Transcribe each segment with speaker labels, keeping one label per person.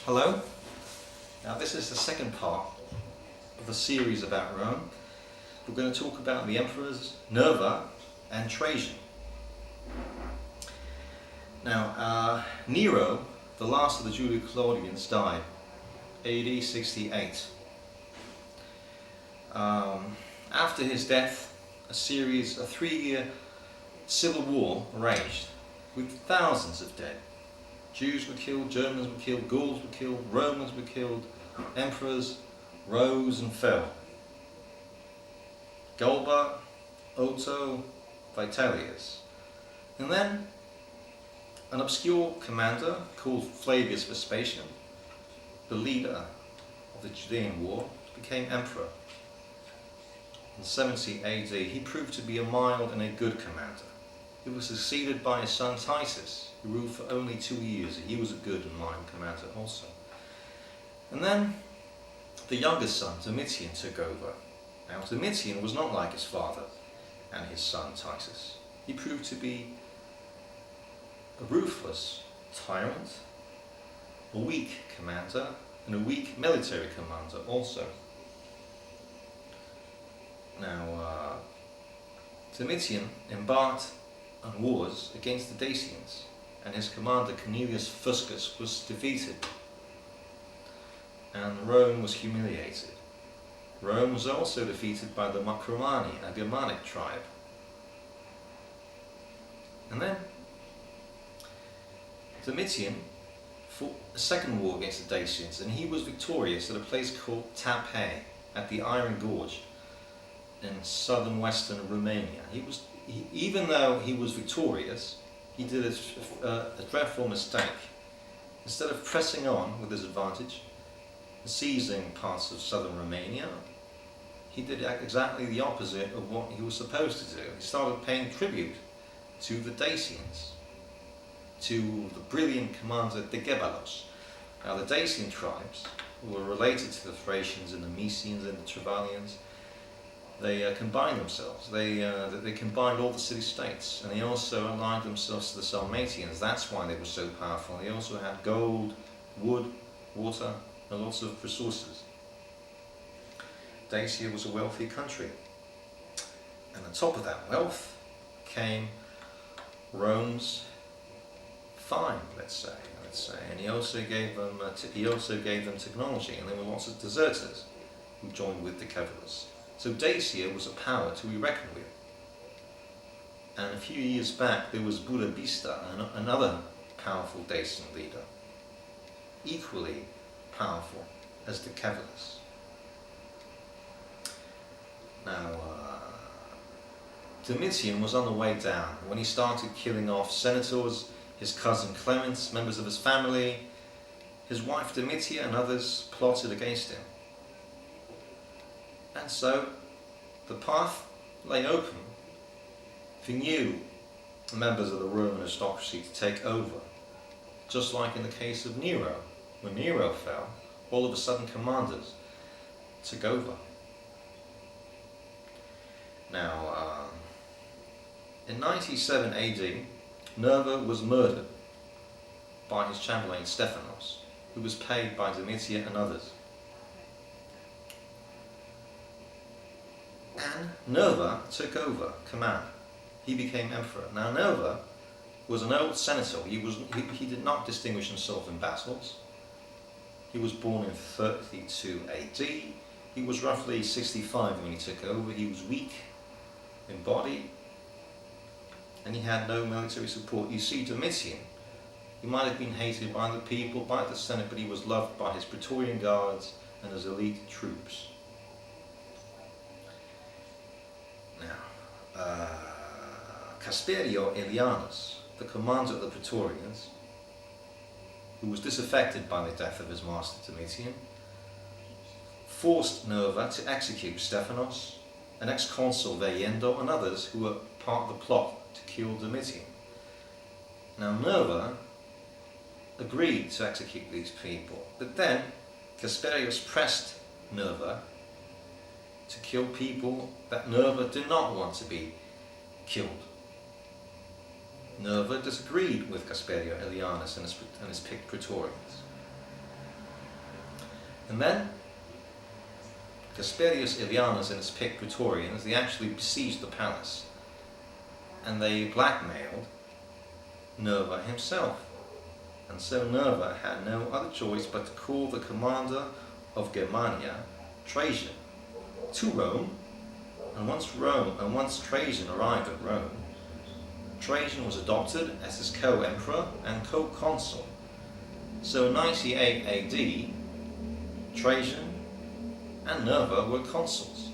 Speaker 1: Hello. Now this is the second part of the series about Rome. We're going to talk about the emperors Nerva and Trajan. Now Nero, the last of the Julio-Claudians, died AD 68. After his death, a 3-year civil war raged with thousands of dead. Jews were killed, Germans were killed, Gauls were killed, Romans were killed, emperors rose and fell. Galba, Otho, Vitellius. And then an obscure commander called Flavius Vespasian, the leader of the Judean War, became emperor. In 70 AD, he proved to be a mild and a good commander. He was succeeded by his son Titus, who ruled for only 2 years. He was a good and mild commander also. And then the youngest son, Domitian, took over. Now Domitian was not like his father and his son Titus. He proved to be a ruthless tyrant, a weak commander, and a weak military commander also. Now Domitian embarked on wars against the Dacians, and his commander Cornelius Fuscus was defeated, and Rome was humiliated. Rome was also defeated by the Marcomanni, a Germanic tribe. And then Domitian fought a second war against the Dacians, and he was victorious at a place called Tapae at the Iron Gorge in southern western Romania. Even though he was victorious, he did a dreadful mistake. Instead of pressing on with his advantage and seizing parts of southern Romania, he did exactly the opposite of what he was supposed to do. He started paying tribute to the Dacians, to the brilliant commander Decebalus. Now the Dacian tribes, who were related to the Thracians and the Mysians and the Trebalians, they combined themselves. They combined all the city-states, and they also aligned themselves to the Sarmatians. That's why they were so powerful. They also had gold, wood, water, and lots of resources. Dacia was a wealthy country, and on top of that wealth came Rome's fine, let's say. And he also gave them technology, and there were lots of deserters who joined with Decebalus. So Dacia was a power to be reckoned with. And a few years back there was Budapesta, another powerful Dacian leader, equally powerful as Decebalus. Now Domitian was on the way down when he started killing off senators, his cousin Clemens, members of his family. His wife Domitia and others plotted against him. And so the path lay open for new members of the Roman aristocracy to take over. Just like in the case of Nero. When Nero fell, all of a sudden commanders took over. Now, in 97 AD, Nerva was murdered by his chamberlain Stephanos, who was paid by Domitia and others. And Nerva took over command. He became emperor. Now Nerva was an old senator. He did not distinguish himself in battles. He was born in 32 AD. He was roughly 65 when he took over. He was weak in body, and he had no military support. You see, Domitian, he might have been hated by the people, by the Senate, but he was loved by his Praetorian guards and his elite troops. Now, Casperio Aelianus, the commander of the Praetorians, who was disaffected by the death of his master Domitian, forced Nerva to execute Stephanos, an ex-consul Veiendo, and others who were part of the plot to kill Domitian. Now Nerva agreed to execute these people, but then Casperius pressed Nerva to kill people that Nerva did not want to be killed. Nerva disagreed with Casperio Aelianus and his Praetorians. And then Casperius Aelianus and his picked Praetorians, they actually besieged the palace, and they blackmailed Nerva himself. And so Nerva had no other choice but to call the commander of Germania, Trajan, to Rome. And once Trajan arrived at Rome, Trajan was adopted as his co-emperor and co-consul. So in 98 AD, Trajan and Nerva were consuls.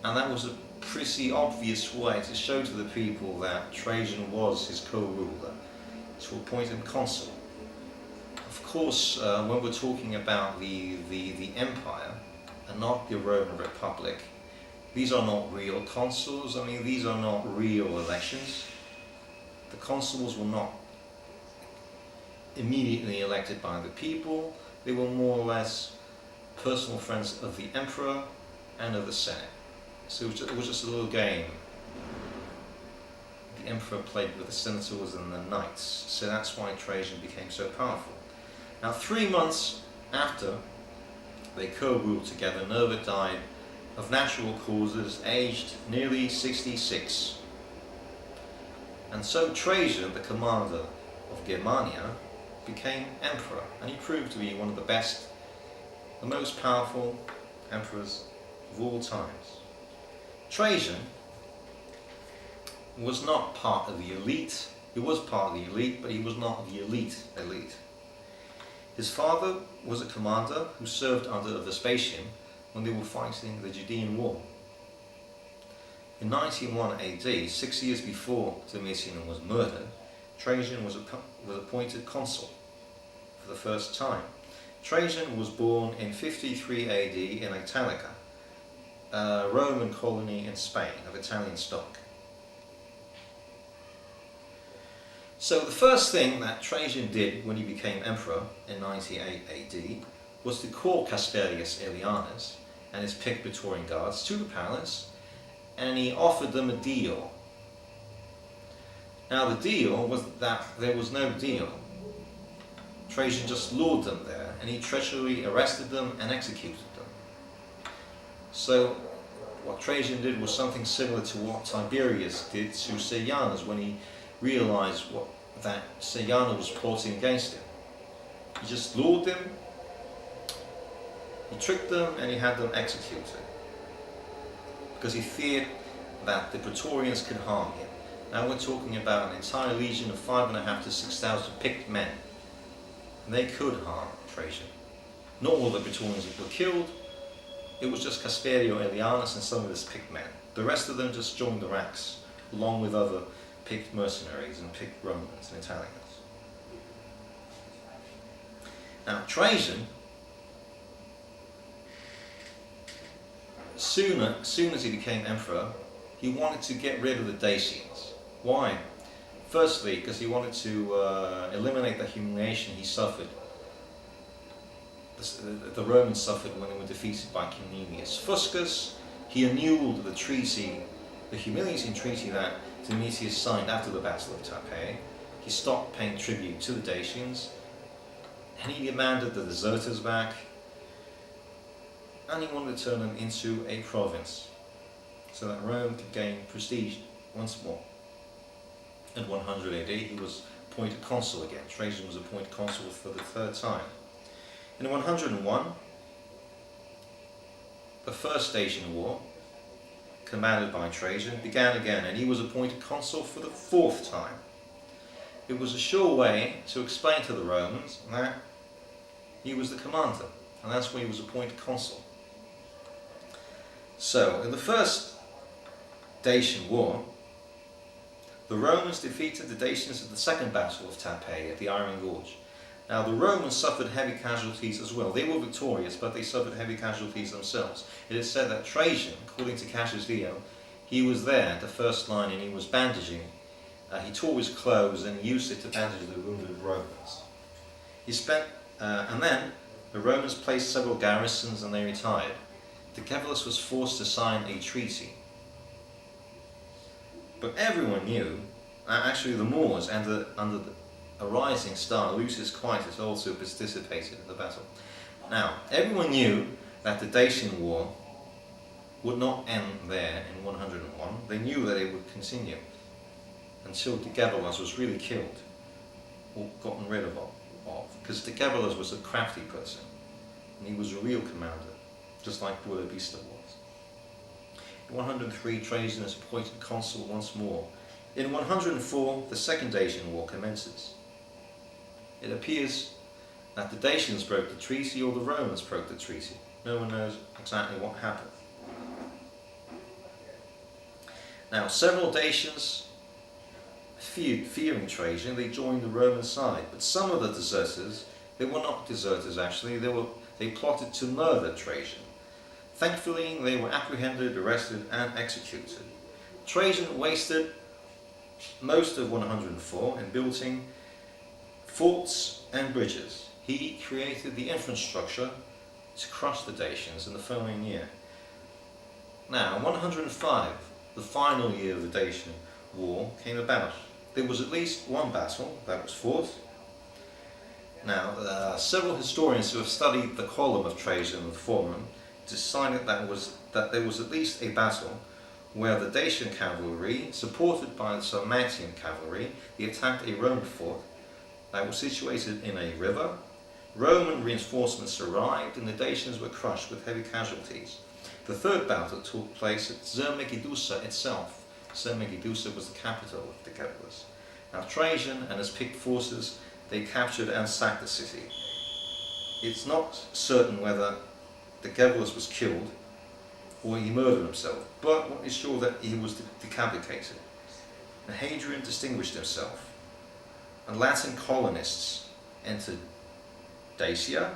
Speaker 1: And that was a pretty obvious way to show to the people that Trajan was his co-ruler, to appoint him consul. Of course, when we're talking about the empire and not the Roman Republic, these are not real consuls. I mean, these are not real elections. The consuls were not immediately elected by the people. They were more or less personal friends of the emperor and of the Senate. So it was just a little game the emperor played with the senators and the knights. So that's why Trajan became so powerful. Now, 3 months after they co-ruled together, Nerva died of natural causes, aged nearly 66. And so Trajan, the commander of Germania, became emperor, and he proved to be one of the best, the most powerful emperors of all times. Trajan was not part of the elite. He was part of the elite, but he was not the elite. His father was a commander who served under Vespasian when they were fighting the Judean War. In 91 AD, 6 years before Domitian was murdered, Trajan was appointed consul for the first time. Trajan was born in 53 AD in Italica, a Roman colony in Spain of Italian stock. So the first thing that Trajan did when he became emperor in 98 AD was to call Casperius Aelianus and his picked Praetorian guards to the palace, and he offered them a deal. Now the deal was that there was no deal. Trajan just lured them there, and he treacherously arrested them and executed them. So what Trajan did was something similar to what Tiberius did to Servianus when he realized that Servianus was plotting against him. He just lured them, he tricked them, and he had them executed, because he feared that the Praetorians could harm him. Now we're talking about an entire legion of 5,500 to 6,000 picked men, and they could harm Trajan. Not all the Praetorians were killed. It was just Casperio Aelianus and some of his picked men. The rest of them just joined the ranks, along with other picked mercenaries and picked Romans and Italians. Now Trajan, soon as he became emperor, he wanted to get rid of the Dacians. Why? Firstly, because he wanted to eliminate the humiliation he suffered. The Romans suffered when they were defeated by Cumenius Fuscus. He annulled the treaty, the humiliating treaty that Domitius signed after the Battle of Taipei. He stopped paying tribute to the Dacians, and he demanded the deserters back, and he wanted to turn them into a province so that Rome could gain prestige once more. In 100 AD, he was appointed consul again. Trajan was appointed consul for the third time. In 101, the First Dacian War, commanded by Trajan, began again, and he was appointed consul for the fourth time. It was a sure way to explain to the Romans that he was the commander, and that's why he was appointed consul. So, in the First Dacian War, the Romans defeated the Dacians at the Second Battle of Taipei at the Iron Gorge. Now, the Romans suffered heavy casualties as well. They were victorious, but they suffered heavy casualties themselves. It is said that Trajan, according to Cassius Dio, he was there at the first line and he was bandaging. He tore his clothes and he used it to bandage the wounded Romans. And then the Romans placed several garrisons and they retired. Decebalus was forced to sign a treaty. But everyone knew, actually the Moors under a rising star, Lucius Quietus, also participated in the battle. Now, everyone knew that the Dacian War would not end there in 101. They knew that it would continue until Decebalus was really killed or gotten rid of, because Decebalus was a crafty person and he was a real commander, just like Buonavista was. In 103, Trajan is appointed consul once more. In 104, the Second Dacian War commences. It appears that the Dacians broke the treaty or the Romans broke the treaty. No one knows exactly what happened. Now, several Dacians fearing Trajan, they joined the Roman side, but some of the deserters, they were not deserters actually, they plotted to murder Trajan. Thankfully, they were apprehended, arrested and executed. Trajan wasted most of 104 in building forts and bridges. He created the infrastructure to crush the Dacians in the following year. Now, in 105, the final year of the Dacian War, came about. There was at least one battle that was fought. Now, several historians who have studied the column of Trajan and the Forum decided that there was at least a battle where the Dacian cavalry, supported by the Sarmatian cavalry, they attacked a Roman fort that was situated in a river. Roman reinforcements arrived and the Dacians were crushed with heavy casualties. The third battle took place at Zermegidusa itself. Zermegidusa was the capital of Decebalus. Now Trajan and his picked forces, they captured and sacked the city. It's not certain whether Decebalus was killed or he murdered himself, but what is sure that he was decapitated. And Hadrian distinguished himself, and Latin colonists entered Dacia.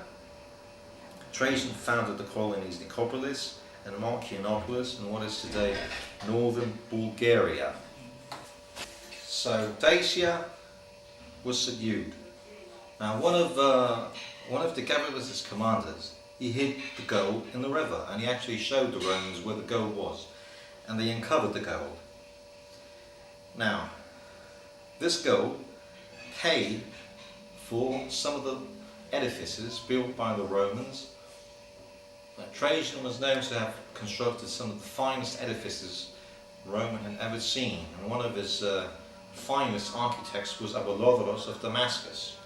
Speaker 1: Trajan founded the colonies Nicopolis and Marcianopolis in what is today northern Bulgaria. So Dacia was subdued. Now one of Decebalus' commanders, he hid the gold in the river, and he actually showed the Romans where the gold was, and they uncovered the gold. Now, this gold paid for some of the edifices built by the Romans. Trajan was known to have constructed some of the finest edifices Rome had ever seen, and one of his finest architects was Apollodorus of Damascus,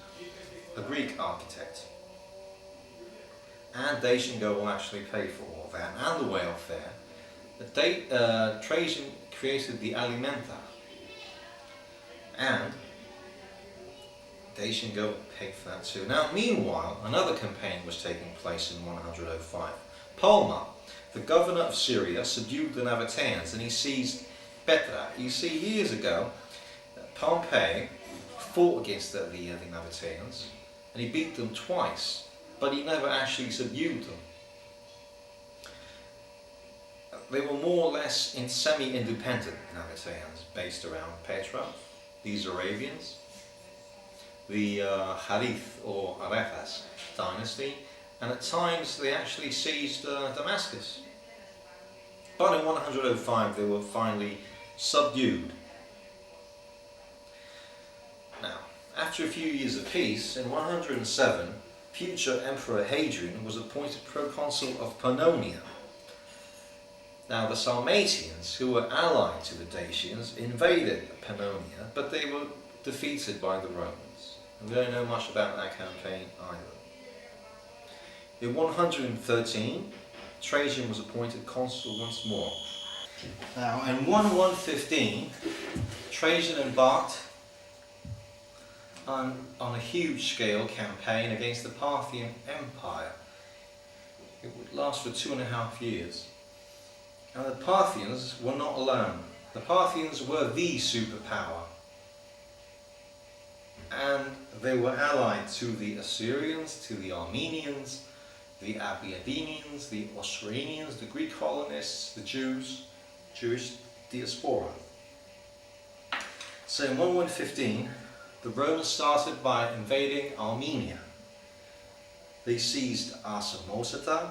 Speaker 1: a Greek architect. And Dacian gold will actually pay for all of that, and the welfare. Trajan created the Alimenta, and Dacian gold paid for that too. Now, meanwhile, another campaign was taking place in 105. Palma, the governor of Syria, subdued the Nabateans and he seized Petra. You see, years ago, Pompey fought against the Nabateans and he beat them twice, but he never actually subdued them. They were more or less in semi-independent Nabateans based around Petra, these Arabians, the Harith or Arefas dynasty, and at times they actually seized Damascus. But in 105 they were finally subdued. Now, after a few years of peace, in 107, future Emperor Hadrian was appointed proconsul of Pannonia. Now the Sarmatians, who were allied to the Dacians, invaded Pannonia, but they were defeated by the Romans. And we don't know much about that campaign either. In 113, Trajan was appointed consul once more. Now in 115, Trajan embarked on a huge scale campaign against the Parthian Empire. It would last for 2.5 years. Now the Parthians were not alone. The Parthians were the superpower. And they were allied to the Assyrians, to the Armenians, the Abiadinians, the Osroenians, the Greek colonists, the Jews, Jewish diaspora. So in 1115, the Romans started by invading Armenia. They seized Asamosata,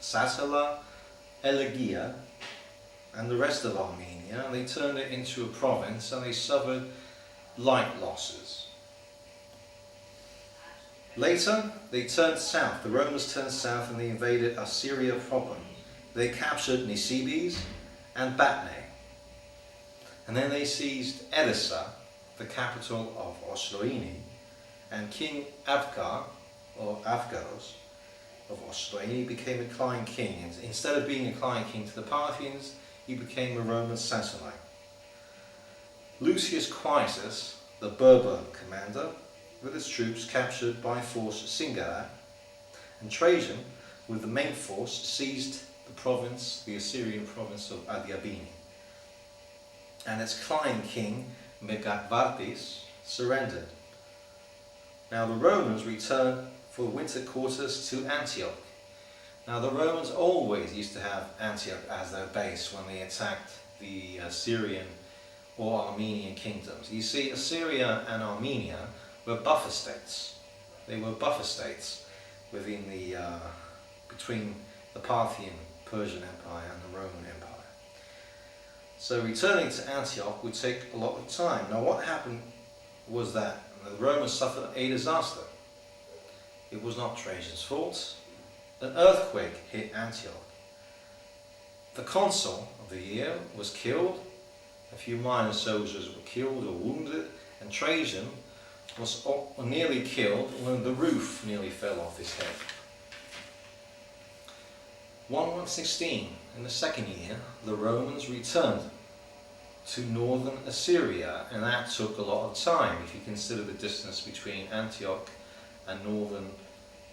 Speaker 1: Sasala, Elegia, and the rest of Armenia. They turned it into a province and they suffered light losses. Later, they turned south. The Romans turned south and they invaded Assyria proper. They captured Nisibis and Batne. And then they seized Edessa, the capital of Osroene, and King Avgar, or Avgaros, of Osroene became a client king. And instead of being a client king to the Parthians, he became a Roman satellite. Lucius Quietus, the Berber commander, with his troops captured by force Singara, and Trajan, with the main force, seized the province, the Assyrian province of Adiabene. And its client king, Megavartis, surrendered. Now the Romans returned for winter quarters to Antioch. Now the Romans always used to have Antioch as their base when they attacked the Syrian or Armenian kingdoms. You see, Assyria and Armenia were buffer states. They were buffer states within between the Parthian Persian Empire and the Roman Empire. So returning to Antioch would take a lot of time. Now what happened was that the Romans suffered a disaster. It was not Trajan's fault. An earthquake hit Antioch. The consul of the year was killed, a few minor soldiers were killed or wounded, and Trajan was nearly killed when the roof nearly fell off his head. 116, in the second year, the Romans returned to northern Assyria, and that took a lot of time if you consider the distance between Antioch and northern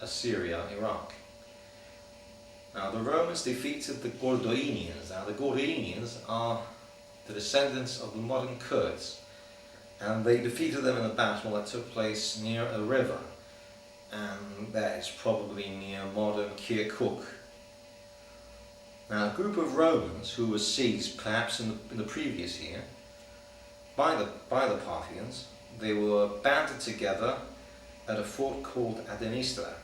Speaker 1: Assyria, Iraq. Now the Romans defeated the Gordianians. Now the Gordianians are the descendants of the modern Kurds, and they defeated them in a battle that took place near a river, and that is probably near modern Kirkuk. Now a group of Romans who were seized perhaps in the previous year by the Parthians, they were banded together at a fort called Adenistra,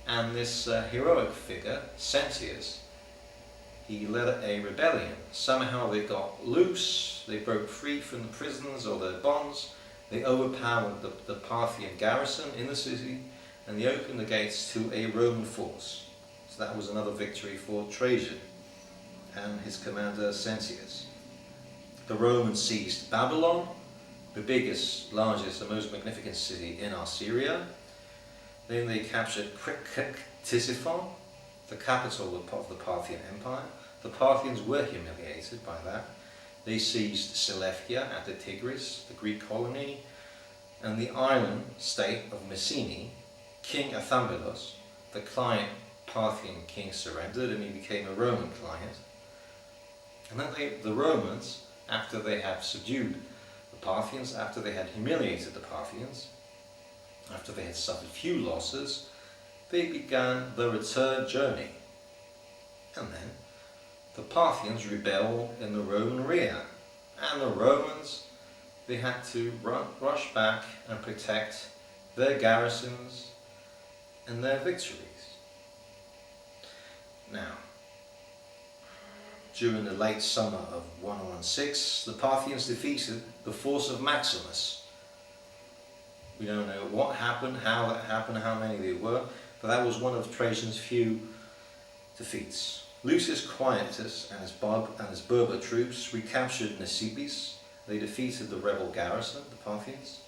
Speaker 1: and this heroic figure, Sentius, he led a rebellion. Somehow they got loose, they broke free from the prisons or their bonds, they overpowered the Parthian garrison in the city, and they opened the gates to a Roman force. So that was another victory for Trajan and his commander Sentius. The Romans seized Babylon, the biggest, largest, and most magnificent city in Assyria. Then they captured Ctesiphon, the capital of the Parthian Empire. The Parthians were humiliated by that. They seized Seleucia at the Tigris, the Greek colony, and the island state of Messene. King Athambelos, the client Parthian king, surrendered and he became a Roman client. And then the Romans, after they had subdued the Parthians, after they had humiliated the Parthians, after they had suffered few losses, they began the return journey. And then the Parthians rebelled in the Roman rear, and the Romans, they had to rush back and protect their garrisons and their victories. Now, during the late summer of 116, the Parthians defeated the force of Maximus. We don't know what happened, how that happened, how many there were, but that was one of Trajan's few defeats. Lucius Quietus and his Berber troops recaptured Nisibis. They defeated the rebel garrison, the Parthians.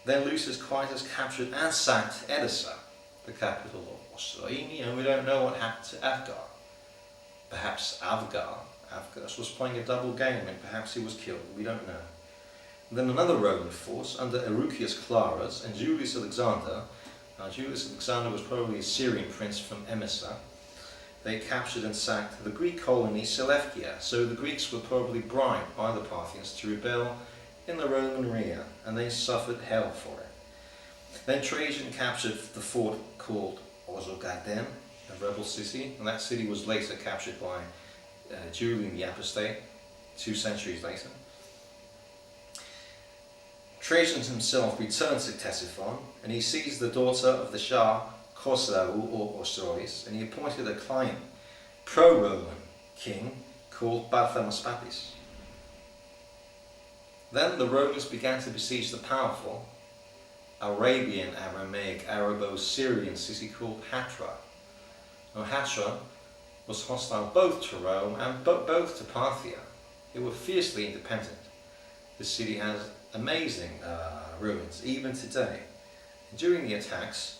Speaker 1: Then Lucius Quietus captured and sacked Edessa, the capital of Osroene, and we don't know what happened to Avgar. Perhaps Avgar was playing a double game, and perhaps he was killed. We don't know. And then another Roman force under Erucius Clarus and Julius Alexander. Now Julius Alexander was probably a Syrian prince from Emesa. They captured and sacked the Greek colony Seleucia. So the Greeks were probably bribed by the Parthians to rebel in the Roman rear, and they suffered hell for it. Then Trajan captured the fort called Osogaden, a rebel city, and that city was later captured by Julian the Apostate 2 centuries later. Trajan himself returned to Ctesiphon, and he seized the daughter of the Shah, Khosrau or Osroes, and he appointed a client, pro-Roman king called Barthamaspapis. Then the Romans began to besiege the powerful Arabian, Aramaic, Arabo-Syrian city called Hatra. Now Hatra was hostile both to Rome and both to Parthia. They were fiercely independent. The city has amazing ruins, even today. During the attacks,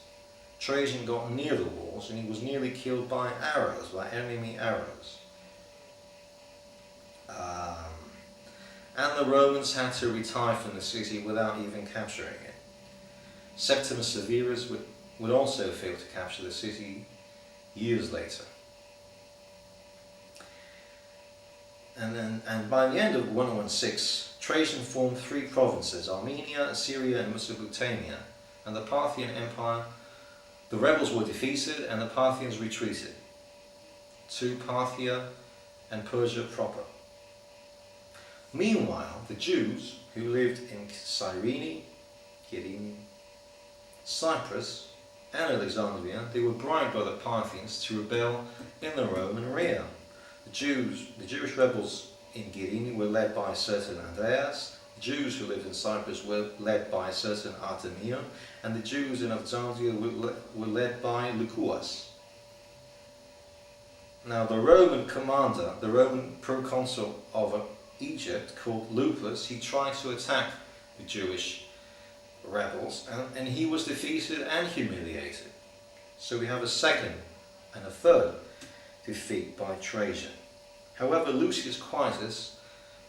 Speaker 1: Trajan got near the walls and he was nearly killed by arrows, by enemy arrows. And the Romans had to retire from the city without even capturing it. Septimus Severus would also fail to capture the city years later. And by the end of 116, Trajan formed 3 provinces: Armenia, Assyria and Mesopotamia. And the Parthian Empire, the rebels were defeated and the Parthians retreated to Parthia and Persia proper. Meanwhile, the Jews who lived in Cyrene, Cyprus and Alexandria, they were bribed by the Parthians to rebel in the Roman rear. The Jewish rebels in Gyrene were led by a certain Andreas. The Jews who lived in Cyprus were led by a certain Artemion, and the Jews in Alexandria were led by Lucullus. Now the Roman commander, the Roman proconsul of Egypt called Lupus, he tried to attack the Jewish rebels and he was defeated and humiliated. So we have a second and a third defeat by Trajan. However, Lucius Quietus,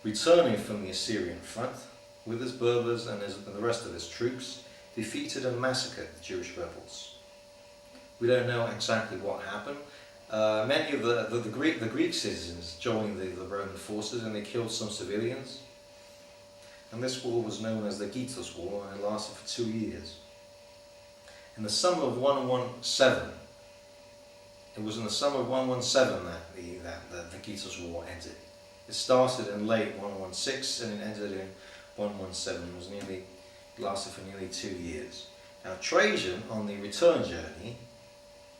Speaker 1: returning from the Assyrian front with his Berbers and the rest of his troops, defeated and massacred the Jewish rebels. We don't know exactly what happened. Many of the Greek citizens joined the Roman forces and they killed some civilians. And this war was known as the Githus War and it lasted for 2 years. In the summer of 117, it was in the summer of 117 that the Githus War ended. It started in late 116 and it ended in 117. It lasted for nearly 2 years. Now Trajan, on the return journey,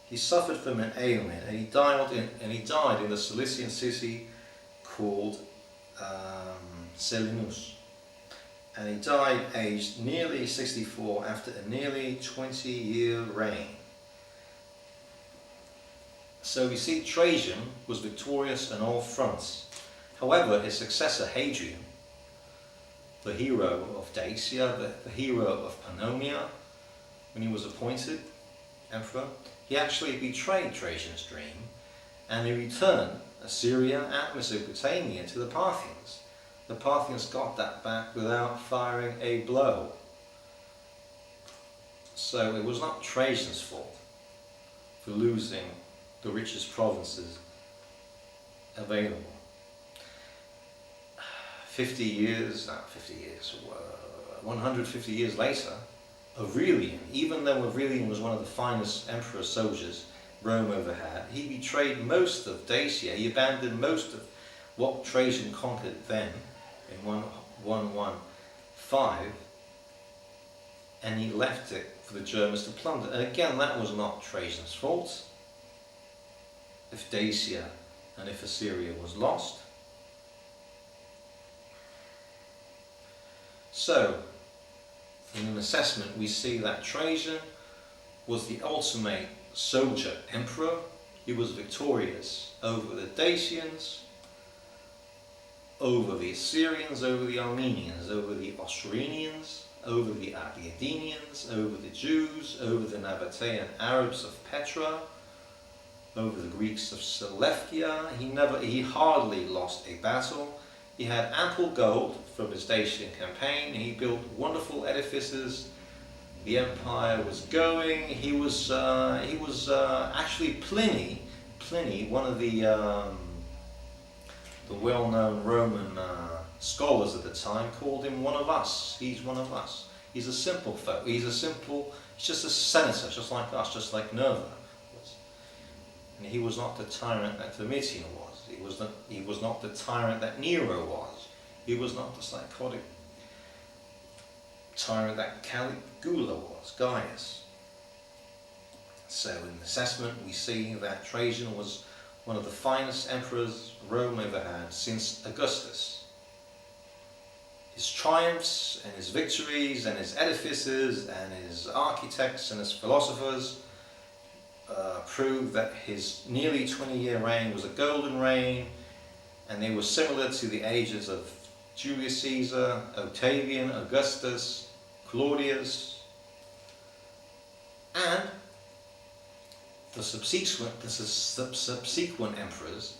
Speaker 1: he suffered from an ailment and he died in the Cilician city called Selinus. And he died aged nearly 64 after a nearly 20-year reign. So we see Trajan was victorious on all fronts. However, his successor Hadrian, the hero of Dacia, the hero of Pannonia, when he was appointed emperor, he actually betrayed Trajan's dream and he returned Assyria and Mesopotamia to the Parthians. The Parthians got that back without firing a blow. So it was not Trajan's fault for losing the richest provinces available. 150 years later, Aurelian, even though Aurelian was one of the finest emperor soldiers Rome ever had, he betrayed most of Dacia. He abandoned most of what Trajan conquered then in 115, and he left it for the Germans to plunder. And again, that was not Trajan's fault. If Dacia and if Assyria was lost. So, in an assessment, we see that Trajan was the ultimate soldier emperor. He was victorious over the Dacians, over the Assyrians, over the Armenians, over the Osroenians, over the Abiadinians, over the Jews, over the Nabatean Arabs of Petra, over the Greeks of Seleucia. He hardly lost a battle. He had ample gold from his Dacian campaign. He built wonderful edifices. The empire was going. He was actually Pliny, one of the well-known Roman scholars at the time, called him one of us. He's one of us. He's a simple folk. He's just a senator, just like us, just like Nerva. And he was not the tyrant that Domitian was. He was not the tyrant that Nero was. He was not the psychotic tyrant that Caligula was, Gaius. So in assessment we see that Trajan was one of the finest emperors Rome ever had since Augustus. his triumphs and his victories and his edifices and his architects and his philosophers prove that his nearly 20-year reign was a golden reign, and they were similar to the ages of Julius Caesar, Octavian, Augustus, Claudius, and the subsequent emperors,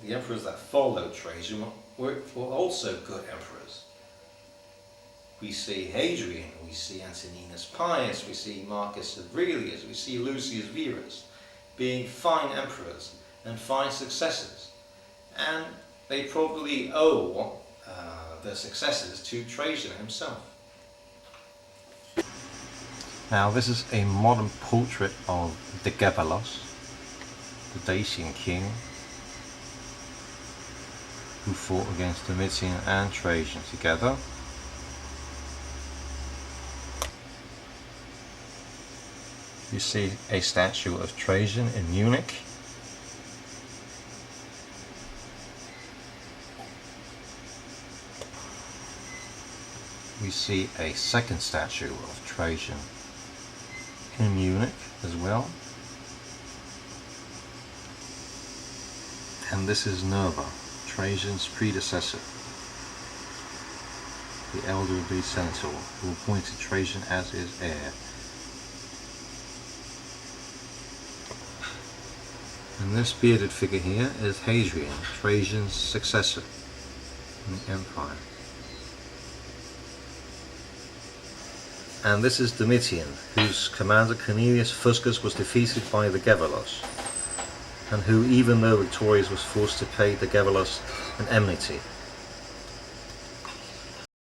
Speaker 1: the emperors that followed Trajan, were also good emperors. We see Hadrian, we see Antoninus Pius, we see Marcus Aurelius, we see Lucius Verus being fine emperors and fine successors. And they probably owe their successes to Trajan himself. Now this is a modern portrait of Decebalus, the Dacian king, who fought against Domitian and Trajan together. You see a statue of Trajan in Munich. We see a second statue of Trajan in Munich as well. And this is Nerva, Trajan's predecessor, the elderly centaur who appointed Trajan as his heir. And this bearded figure here is Hadrian, Trajan's successor in the empire. And this is Domitian, whose commander Cornelius Fuscus was defeated by Decebalus, and who, even though victorious, was forced to pay Decebalus an enmity.